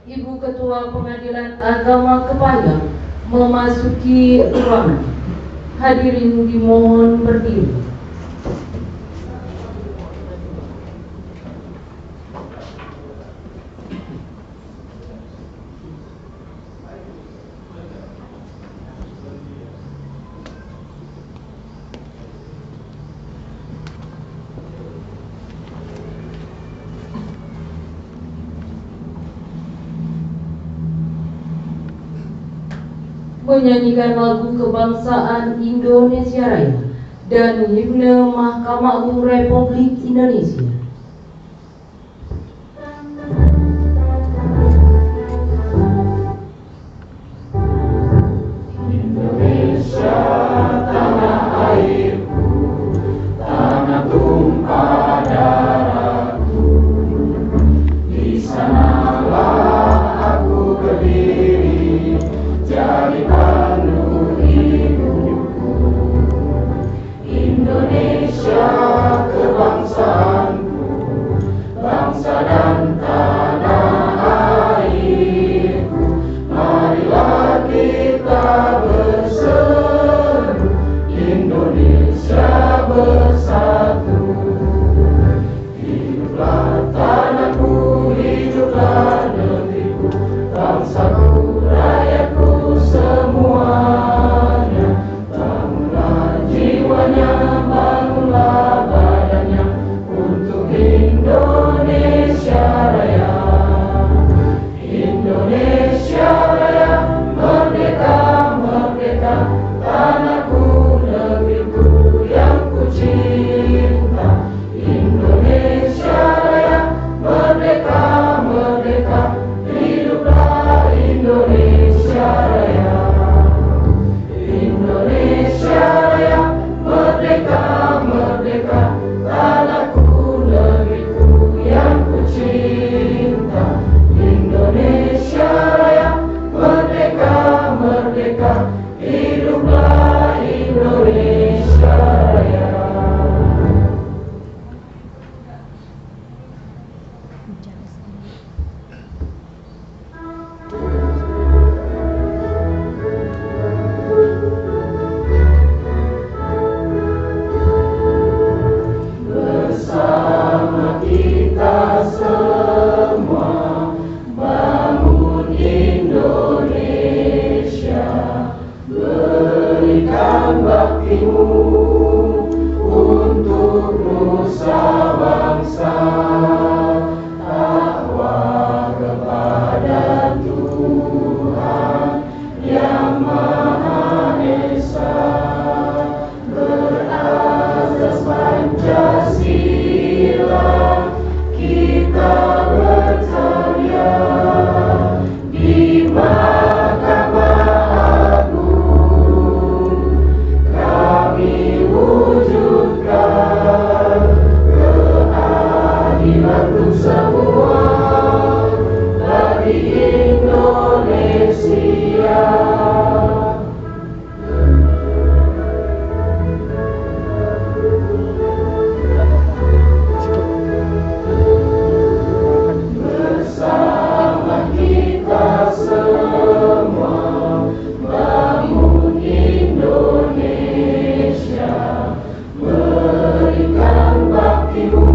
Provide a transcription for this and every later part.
Ibu Ketua Pengadilan Agama Kepahyang memasuki ruangan. Hadirin dimohon berdiri. Menyanyikan lagu kebangsaan Indonesia Raya dan himne Mahkamah Agung Republik Indonesia. Indonesia tanah airku, tanah tumpah darahku, di sanalah aku berdiri, jadi pandu hidupku. Indonesia kebangsaanku, bangsa dan tanah airku, marilah kita berseru, Indonesia bersatu. Hiduplah tanahku, hiduplah negeriku, bangsaku, rakyatku semuanya. Bangunlah jiwanya, bangunlah badannya, untuk Indonesia Raya. Indonesia Raya, merdeka, merdeka, tanahku, negeriku yang ku cinta. Indonesia Raya, merdeka, merdeka, hiduplah Indonesia Raya. Indonesia Raya, merdeka, merdeka, tanahku, negeriku yang ku cinta. Indonesia Raya, merdeka, merdeka, hiduplah Indonesia Raya. Bersama kita semua bangun Indonesia, berikan baktimu untuk nusa bangsa, takwa kepada Tuhan yang Maha Esa, berazas Pancasila, kita berkarya di Mahkamah Agung. Kami wujudkan keadilan untuk semua bagi Indonesia. Bersama kita semua bangun Indonesia, berikan baktimu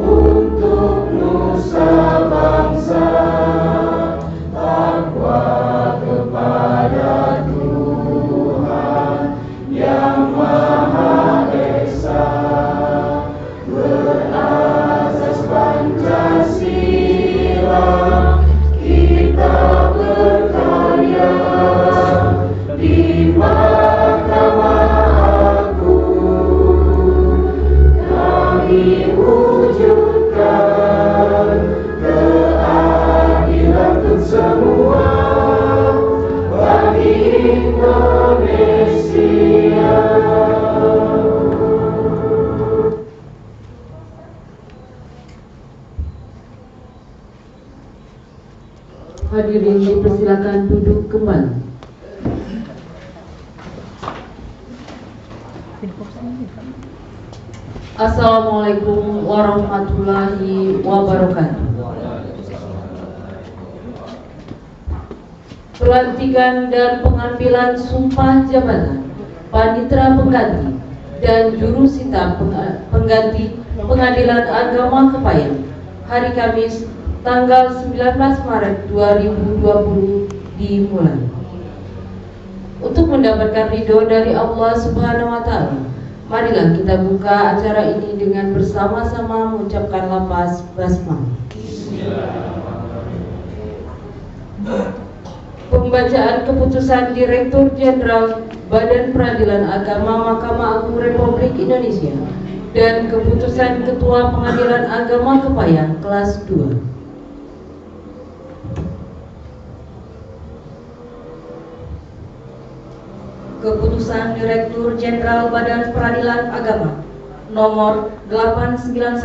untuk nusa bangsa, takwa kepada Tuhan yang Maha Esa, berazas Pancasila, kita berkarya di Mahkamah Agung. Kami wujudkan keadilan untuk semua bagi Indonesia. Hadirin dipersilakan duduk kembali. Assalamualaikum warahmatullahi wabarakatuh. pelantikan dan pengambilan sumpah jabatan panitera pengganti dan jurusita pengganti Pengadilan Agama Kepahyang hari Kamis tanggal 19 Maret 2020 dimulai. Untuk mendapatkan ridho dari Allah Subhanahu wa Ta'ala, marilah kita buka acara ini dengan bersama-sama mengucapkan lafaz basmalah. Pembacaan keputusan Direktur Jenderal Badan Peradilan Agama Mahkamah Agung Republik Indonesia dan keputusan Ketua Pengadilan Agama Kepahyang kelas 2. Keputusan Direktur Jenderal Badan Peradilan Agama nomor 891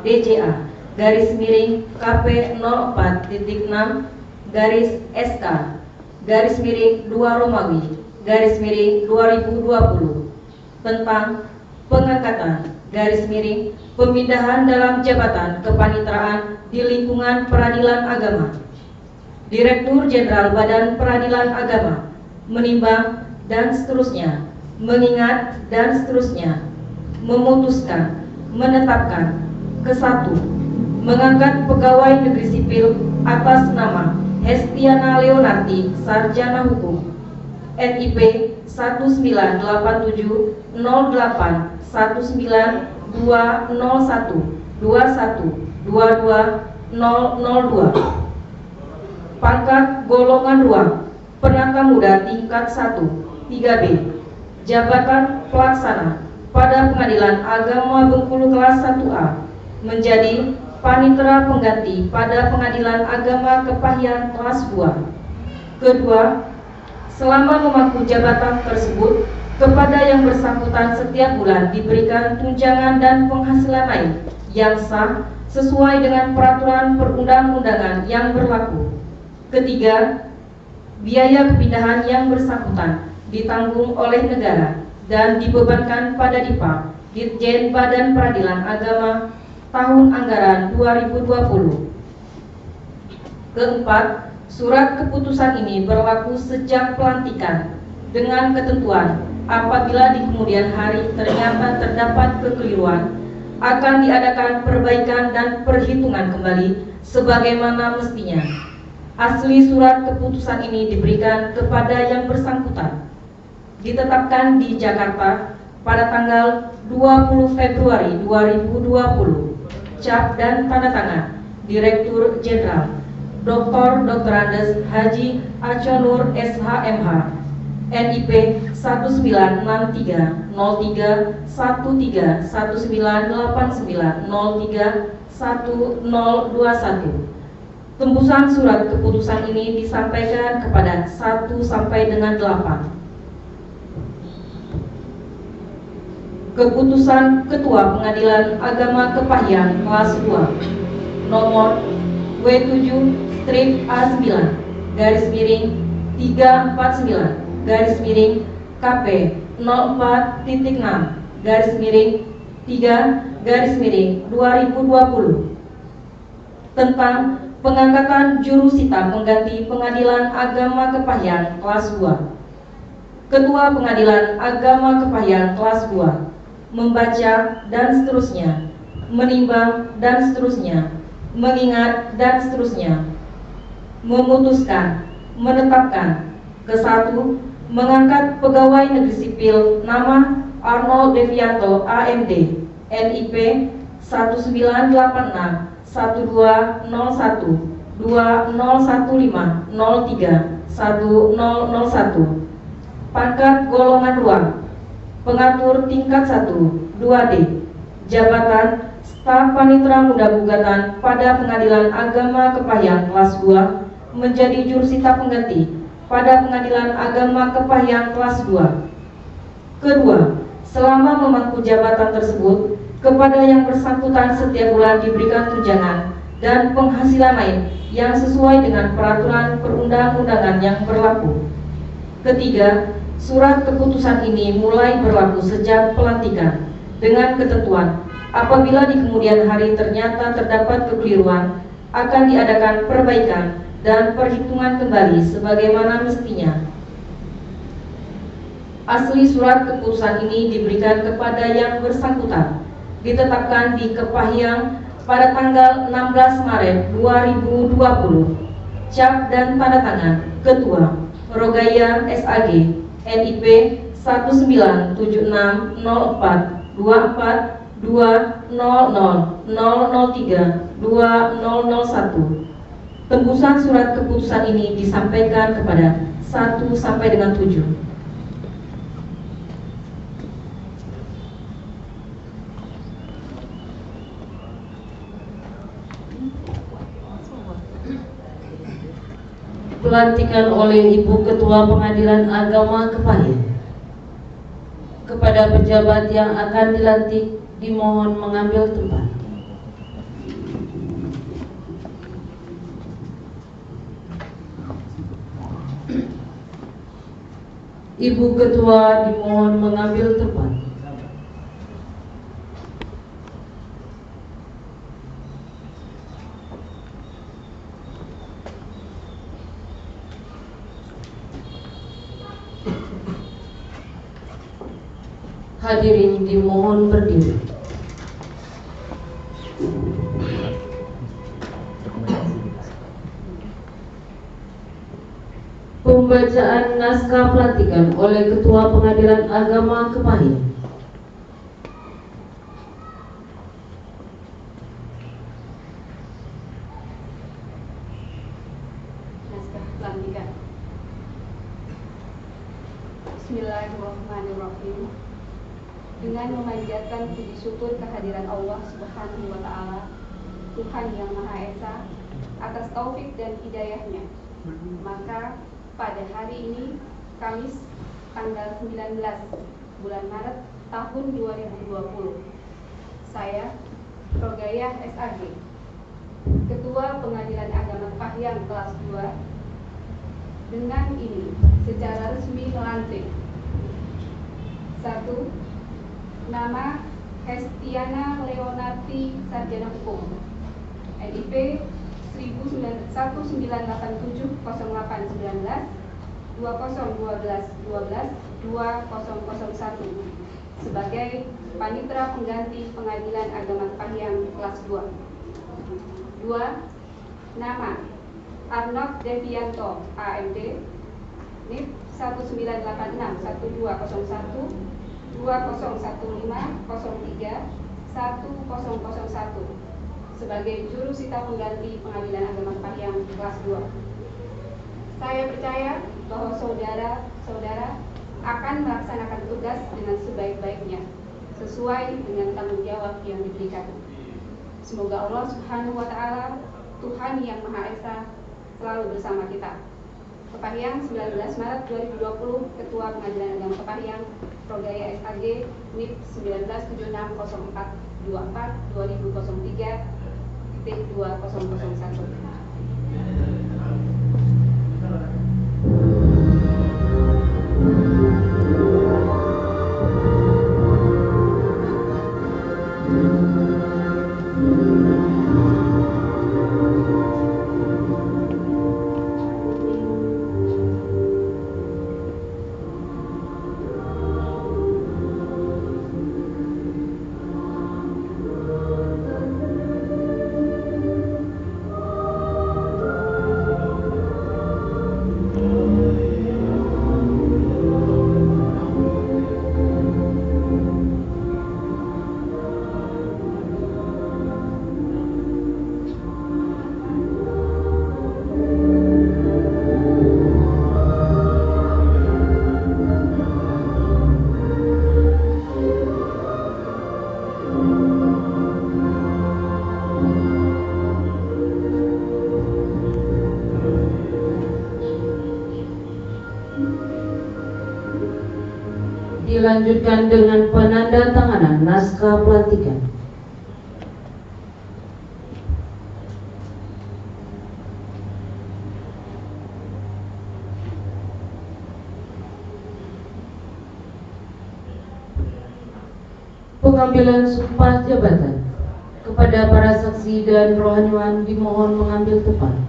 DCA KP 04.6 SK 2 Romawi 2020 tentang pengangkatan pemindahan dalam jabatan kepaniteraan di lingkungan peradilan agama. Direktur Jenderal Badan Peradilan Agama menimbang dan seterusnya, mengingat dan seterusnya, memutuskan, menetapkan ke-1, mengangkat pegawai negeri sipil atas nama Hestiana Leonardi, Sarjana Hukum, NIP 198708 pangkat golongan 2 penata muda tingkat 1 3B jabatan pelaksana pada Pengadilan Agama Bengkulu kelas 1A menjadi panitera pengganti pada Pengadilan Agama Kepahyang kelas 2. Kedua, selama memangku jabatan tersebut, kepada yang bersangkutan setiap bulan diberikan tunjangan dan penghasilan lain yang sah sesuai dengan peraturan perundang-undangan yang berlaku. Ketiga, biaya kepindahan yang bersangkutan ditanggung oleh negara dan dibebankan pada DIPA, Ditjen Badan Peradilan Agama, tahun anggaran 2020. Keempat, surat keputusan ini berlaku sejak pelantikan dengan ketentuan apabila di kemudian hari ternyata terdapat kekeliruan, akan diadakan perbaikan dan perhitungan kembali sebagaimana mestinya. Asli surat keputusan ini diberikan kepada yang bersangkutan. Ditetapkan di Jakarta pada tanggal 20 Februari 2020. Cap dan tanda tangan Direktur Jenderal Dr. Andes Haji Aconur SHMH, NIP 1993-03-1989-03-1021. Tembusan surat keputusan ini disampaikan kepada 1 sampai dengan 8. Keputusan Ketua Pengadilan Agama Kepahyang kelas 2 nomor W7-A9 /349 KP 04.6 3/2020 tentang pengangkatan jurusita pengganti Pengadilan Agama Kepahyang kelas 2. Ketua Pengadilan Agama Kepahyang kelas 2 membaca dan seterusnya, menimbang dan seterusnya, mengingat dan seterusnya, memutuskan, menetapkan ke-1, mengangkat pegawai negeri sipil nama Arnold Devianto AMD, NIP 1986-12-015-03-1001, pangkat golongan 2, pengatur tingkat 1, 2D, jabatan staf panitera muda gugatan pada Pengadilan Agama Kepahyang kelas 2 menjadi jurusita pengganti pada Pengadilan Agama Kepahyang kelas 2. Kedua, selama memangku jabatan tersebut, kepada yang bersangkutan setiap bulan diberikan tunjangan dan penghasilan lain yang sesuai dengan peraturan perundang-undangan yang berlaku. Ketiga, surat keputusan ini mulai berlaku sejak pelantikan dengan ketentuan apabila di kemudian hari ternyata terdapat kekeliruan, akan diadakan perbaikan dan perhitungan kembali sebagaimana mestinya. Asli surat keputusan ini diberikan kepada yang bersangkutan, ditetapkan di Kepahyang pada tanggal 16 Maret 2020. Cap dan tanda tangan Ketua Rogaya SAG NIP 1974242000032001. Tembusan surat keputusan ini disampaikan kepada 1 sampai dengan 7. Pelantikan oleh Ibu Ketua Pengadilan Agama Kepahyang. Kepada pejabat yang akan dilantik dimohon mengambil tempat. Ibu Ketua dimohon mengambil tempat. Hadirin dimohon berdiri. Pembacaan naskah pelantikan oleh Ketua Pengadilan Agama Kepahyang. Naskah pelantikan. Bismillahirrahmanirrahim. Dengan memanjatkan puji syukur kehadiran Allah Subhanahu wa Ta'ala, Tuhan yang Maha Esa, atas taufik dan hidayahnya, maka pada hari ini, Kamis tanggal 19 bulan Maret tahun 2020, saya, Rogaya SAG, Ketua Pengadilan Agama Kepahyang kelas 2, dengan ini secara resmi melantik 1. Nama Hestiana Leonarti Sarjana Hukum, NIP 19870819 2012-12-2001 sebagai Panitera Pengganti Pengadilan Agama Kepahyang kelas 2. 2. Nama Arnold Devianto AMD, NIP 19861201 2015031001 sebagai jurusita pengganti Pengadilan Agama Kepahyang kelas 2. Saya percaya bahwa saudara-saudara akan melaksanakan tugas dengan sebaik-baiknya sesuai dengan tanggung jawab yang diberikan. Semoga Allah Subhanahu wa Ta'ala, Tuhan yang Maha Esa, selalu bersama kita. Kepahyang 19 Maret 2020, Ketua Pengadilan Agama Kepahyang, Rogaya SAG, NIP 197604242003.2001. Dilanjutkan dengan penandatanganan naskah pelantikan. Pengambilan sumpah jabatan. Kepada para saksi dan rohaniwan dimohon mengambil tempat.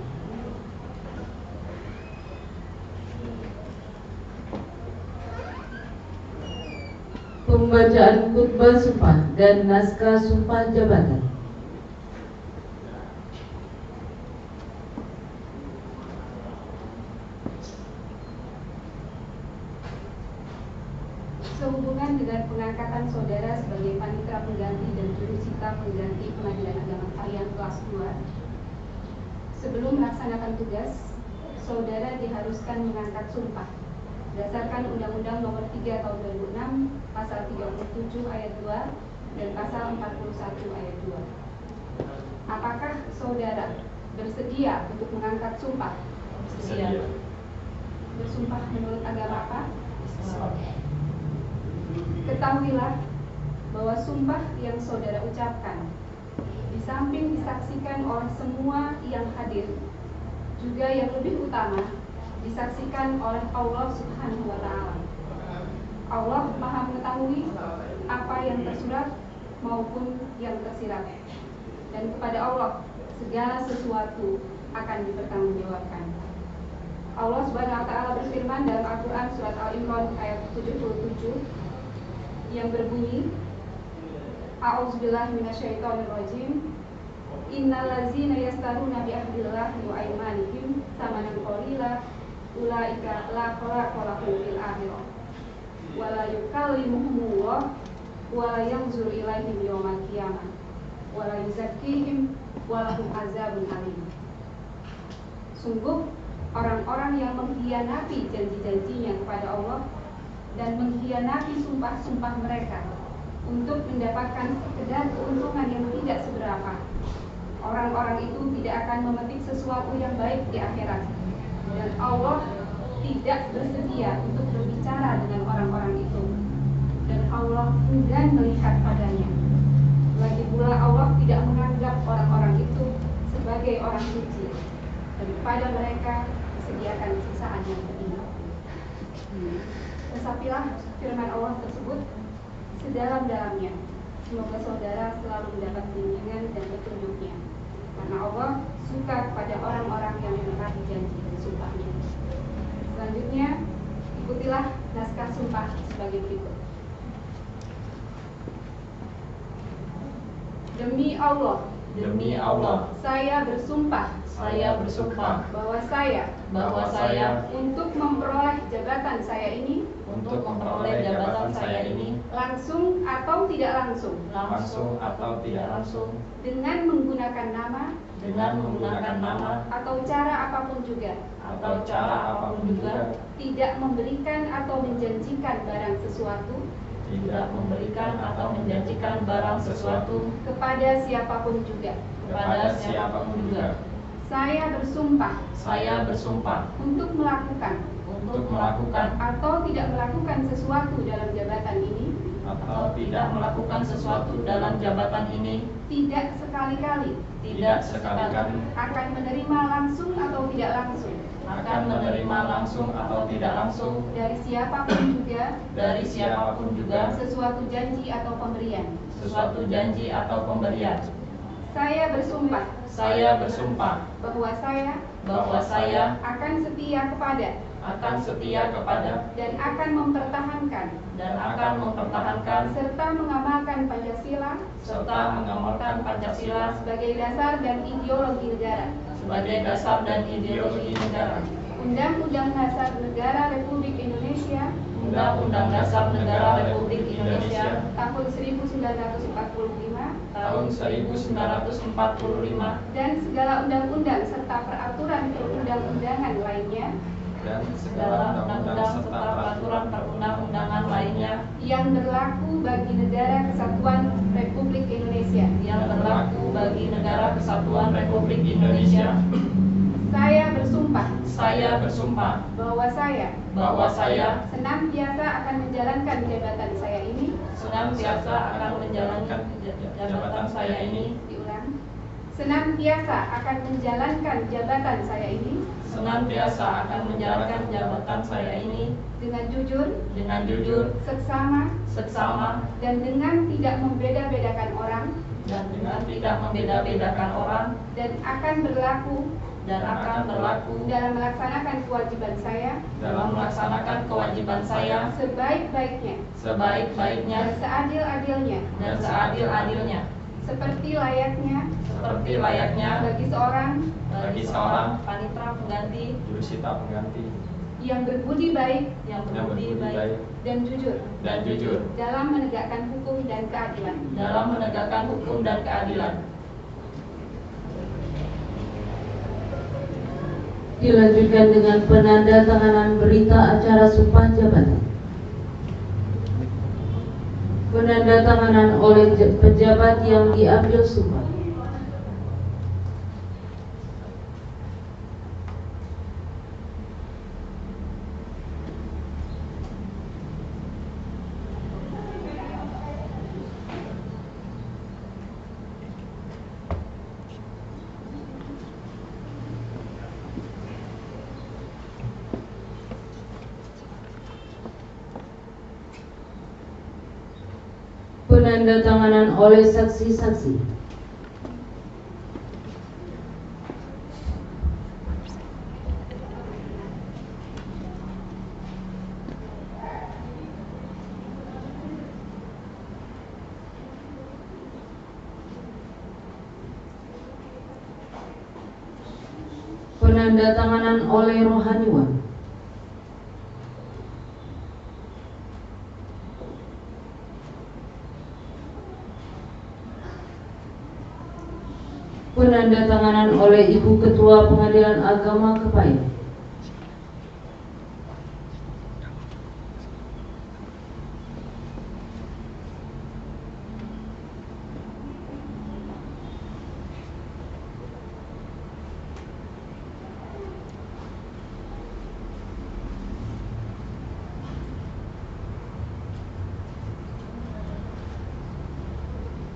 Pembacaan khutbah sumpah dan naskah sumpah jabatan. Sehubungan dengan pengangkatan saudara sebagai panitera pengganti dan jurusita pengganti Pengadilan Agama Kepahiyang kelas 2, sebelum melaksanakan tugas, saudara diharuskan mengangkat sumpah berdasarkan Undang-Undang Nomor 3 Tahun 2006, Pasal 37 Ayat 2 dan Pasal 41 Ayat 2. Apakah saudara bersedia untuk mengangkat sumpah? Bersedia. Bersumpah menurut agama apa? Ketahuilah bahwa sumpah yang saudara ucapkan, di samping disaksikan oleh semua yang hadir, juga yang lebih utama disaksikan oleh Allah Subhanahu wa Ta'ala. Allah Maha mengetahui apa yang tersurat maupun yang tersirat, dan kepada Allah segala sesuatu akan dipertanggungjawabkan. Allah Subhanahu wa Ta'ala berfirman dalam Al-Quran surat Al-Imran ayat 77 yang berbunyi, A'udzubillahi minasyaitonirrajim, Innal ladzina yastaruna bi ahdillahi wa aymanihim tsamanan qalila ulaika la khalaqa lahum fil akhirah wa la yukallimuhumullah wa la yanzuru ilaihim yawmal qiyamah wa la yuzakkihim wa lahum azabun alim. Sungguh orang-orang yang mengkhianati janji-janjinya kepada Allah dan mengkhianati sumpah-sumpah mereka untuk mendapatkan sekedar keuntungan yang tidak seberapa, orang-orang itu tidak akan memetik sesuatu yang baik di akhirat, dan Allah tidak bersedia untuk berbicara dengan orang-orang itu, dan Allah enggan melihat padanya. Lagi pula Allah tidak menganggap orang-orang itu sebagai orang suci, dan kepada mereka disediakan siksaan yang pedih. Resapilah firman Allah tersebut sedalam-dalamnya. Semoga saudara selalu mendapat bimbingan dan petunjuknya, karena Allah suka kepada orang-orang yang menepati janji dan sumpahnya. Selanjutnya, ikutilah naskah sumpah sebagai berikut. Demi Allah, Demi Allah, saya bersumpah bahwa saya untuk memperoleh jabatan saya ini langsung atau tidak langsung dengan menggunakan nama atau cara apapun juga tidak memberikan atau menjanjikan barang sesuatu kepada siapapun juga. Saya bersumpah untuk melakukan atau tidak melakukan sesuatu dalam jabatan ini tidak sekali-kali akan menerima langsung atau tidak langsung dari siapapun juga sesuatu janji atau pemberian. Saya bersumpah bahwa saya akan setia kepada dan akan mempertahankan serta mengamalkan Pancasila sebagai dasar dan ideologi negara. Undang-Undang Dasar Negara Republik Indonesia tahun 1945 dan segala undang-undang serta peraturan perundang-undangan lainnya yang berlaku bagi negara kesatuan Republik Indonesia. Saya bersumpah bahwa saya senantiasa akan menjalankan jabatan saya ini. Diulang. senantiasa akan menjalankan jabatan saya ini senantiasa akan menjalankan jabatan saya ini dengan jujur, seksama, dan dengan tidak membeda-bedakan orang, dan dengan tidak membeda-bedakan orang, dan akan berlaku dalam melaksanakan kewajiban saya sebaik-baiknya dan seadil-adilnya seperti layaknya bagi seorang panitra pengganti jurusita pengganti yang berbudi baik yang berbudi baik dan jujur dan jujur dalam menegakkan hukum dan keadilan. Dilanjutkan dengan penandatanganan berita acara sumpah jabatan. Penandatanganan oleh pejabat yang diambil sumpah. Penandatanganan oleh saksi-saksi. Penandatanganan oleh rohaniwan. Penandatanganan oleh Ibu Ketua Pengadilan Agama Kepahyang.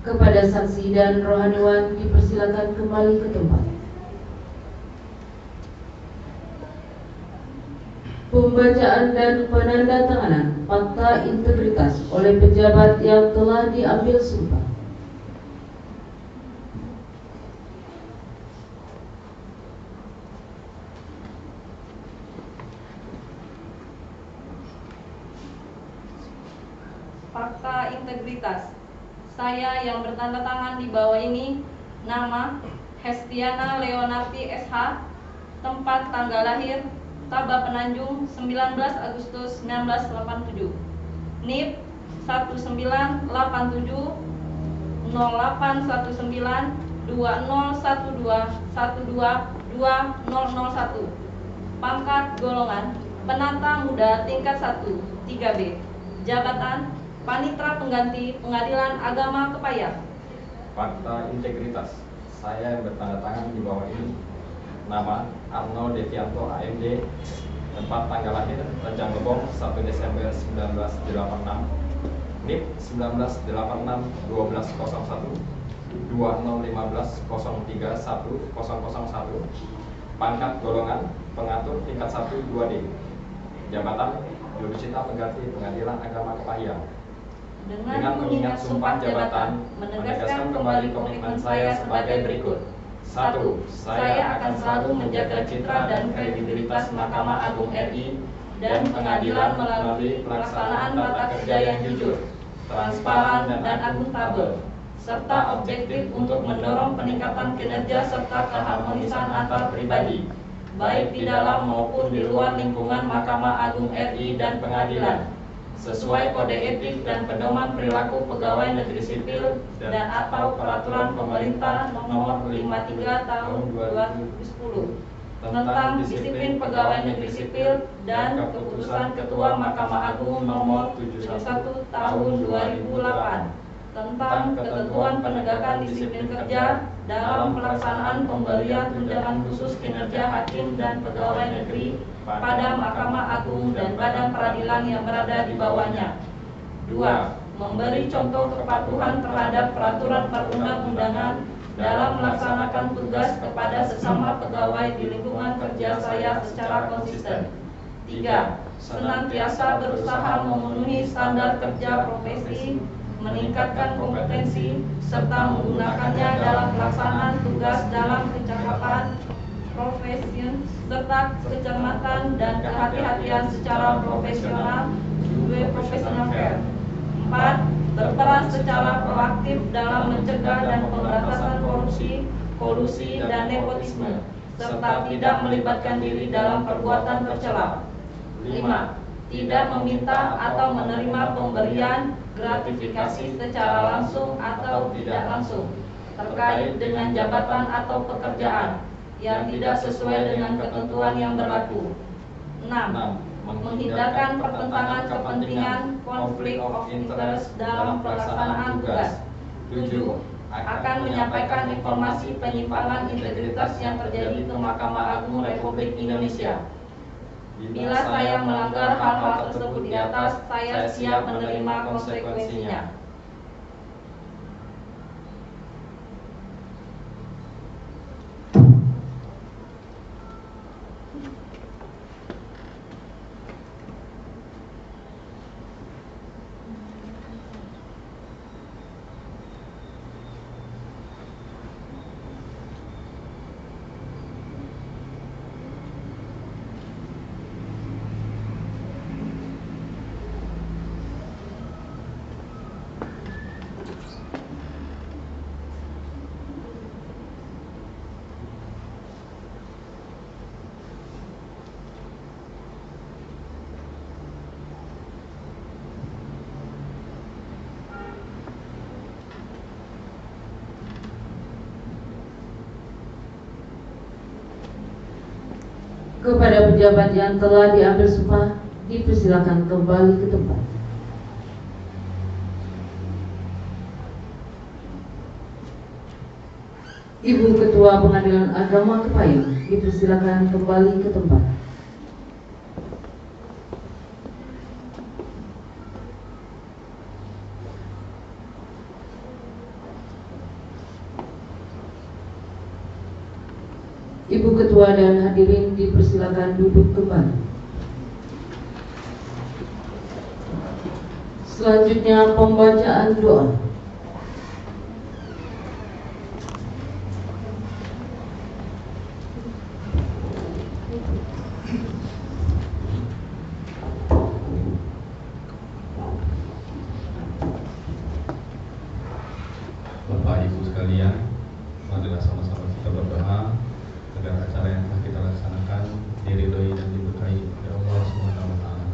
Kepada saksi dan rohaniwan dipersilakan kembali ke tempat. Pembacaan dan penandatanganan fakta integritas oleh pejabat yang telah diambil sumpah. Fakta integritas. Saya yang bertanda tangan di bawah ini, nama Hestiana Leonarti SH, tempat tanggal lahir Tabah Penanjung 19 Agustus 1987, NIP 1987 0819 2012 1212201, pangkat golongan penata muda tingkat 1 3B, jabatan Panitra Pengganti Pengadilan Agama Kepahyang. fakta integritas. Saya yang bertanda tangan di bawah ini, nama Arno Devianto AMD, tempat tanggal lahir Rejang Lebong 1 Desember 1986, NIP 1986 1201 2015 031 pangkat golongan pengatur tingkat 1 2D, jabatan jurusita pengganti Pengadilan Agama Kepahyang. Dengan mengingat sumpah jabatan, menegaskan kembali komitmen saya sebagai berikut. 1. Saya akan selalu menjaga citra dan kredibilitas Mahkamah Agung RI dan pengadilan melalui pelaksanaan tata kerja yang jujur, transparan dan akuntabel, serta objektif untuk mendorong peningkatan kinerja serta keharmonisan antar pribadi, baik di dalam maupun di luar lingkungan Mahkamah Agung RI dan pengadilan, sesuai kode etik dan pedoman perilaku pegawai negeri sipil dan atau peraturan pemerintah nomor 53 tahun 2010 tentang disiplin pegawai negeri sipil dan keputusan Ketua Mahkamah Agung nomor 71 tahun 2008 tentang ketentuan penegakan disiplin kerja dalam pelaksanaan pemberian tunjangan khusus kinerja hakim dan pegawai negeri pada Mahkamah Agung dan badan peradilan yang berada di bawahnya. 2. Memberi contoh kepatuhan terhadap peraturan perundang-undangan dalam melaksanakan tugas kepada sesama pegawai di lingkungan kerja saya secara konsisten. 3. Senantiasa berusaha memenuhi standar kerja profesi, meningkatkan kompetensi, serta menggunakannya dalam pelaksanaan tugas dalam kecakapan, profesi, serta kecermatan dan kehati-hatian secara profesional, profesional fair. 4. Berperan secara proaktif dalam mencegah dan pemberantasan korupsi, kolusi, dan nepotisme, serta tidak melibatkan diri dalam perbuatan tercela. 5. Tidak meminta atau menerima pemberian gratifikasi secara langsung atau tidak langsung terkait dengan jabatan atau pekerjaan yang tidak sesuai dengan ketentuan yang berlaku. 6. Menghindarkan pertentangan kepentingan konflik of interest dalam pelaksanaan tugas. 7. Akan menyampaikan informasi penyimpangan integritas yang terjadi ke Mahkamah Agung Republik Indonesia. Bila saya melanggar hal-hal tersebut di atas, saya siap menerima konsekuensinya. Kepada pejabat yang telah diambil sumpah, dipersilakan kembali ke tempat. Ibu Ketua Pengadilan Agama Kepayang, dipersilakan kembali ke tempat. Ibu Ketua dan hadirin dipersilakan duduk kembali. Selanjutnya pembacaan doa. Bapak Ibu sekalian, marilah sama-sama kita berdoa agar acara yang telah kita laksanakan diridhoi dan diberkahi oleh Allah Subhanahu wa taala.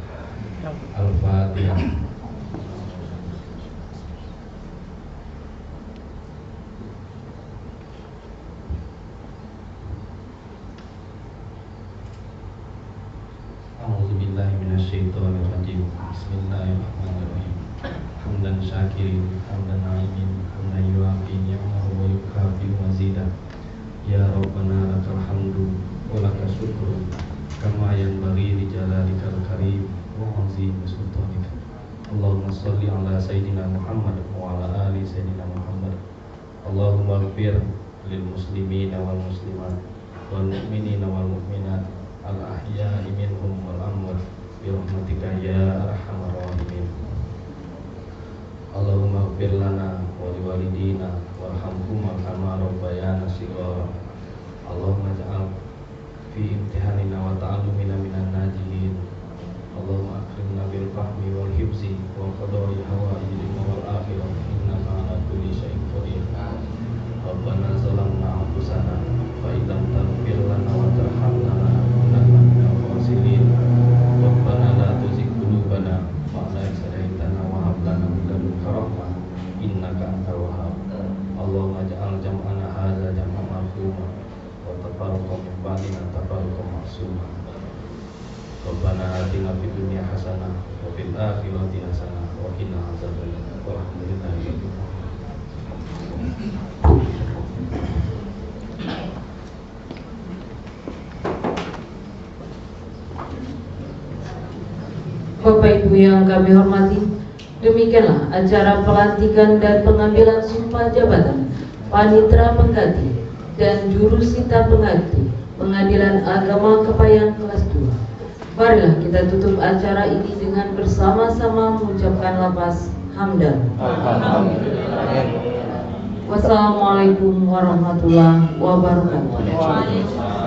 Al-Fatihah. A'udzubillahi minasyaitonirrajim. Bismillahirrahmanirrahim. Hamdan syakirin, hamdan na'imin, hamdan yuafi ni'amahu wa yukafi mazidah. Ya Rabbana lakal hamdu wa lakal syukru kama yanbaghi li jalalikal karim wa azim sultanik. Allahumma shalli ala sayyidina Muhammad wa ala ali sayyidina Muhammad. Allahumma ighfir lil muslimina wal muslimat wal mu'minina wal mu'minat al ahya'i minhum wal amwat bi rahmatika ya arhamar rahimin. Allahumma ighfir lana wa liwalidina warhamhuma kama rabbayana shighara. Allahumma ja'al fi imtihanina wa ta'allumina minan najihin. Allahumma akrimna bil fahmi wal hifzi wa qada'i hawaijina wal akhirah innaka ala kulli syai'in qadir. Rabbana zalamna anfusana fa illam taghfir lana wa tarhamna lanakunanna minal khasirin. Rabbana la tuzigh qulubana ba'da idh hadaytana wa hab lana min ladunka rahmah innaka antal wahhab. Allahumma ja'al jam'ana hadza jam'an marhuma wa tafarraqna min ba'dina tafarraqan ma'suma. Rabbana atina fid dunya hasanah wa fil akhirati hasanah wa qina adzabannar. Walhamdulillahi rabbil alamin. Bapak Ibu yang kami hormati, demikianlah acara pelantikan dan pengambilan sumpah jabatan panitera pengganti, dan jurusita pengganti Pengadilan Agama Kepayang kelas 2. Marilah kita tutup acara ini dengan bersama-sama mengucapkan lafaz hamdan. Wassalamualaikum warahmatullahi wabarakatuh.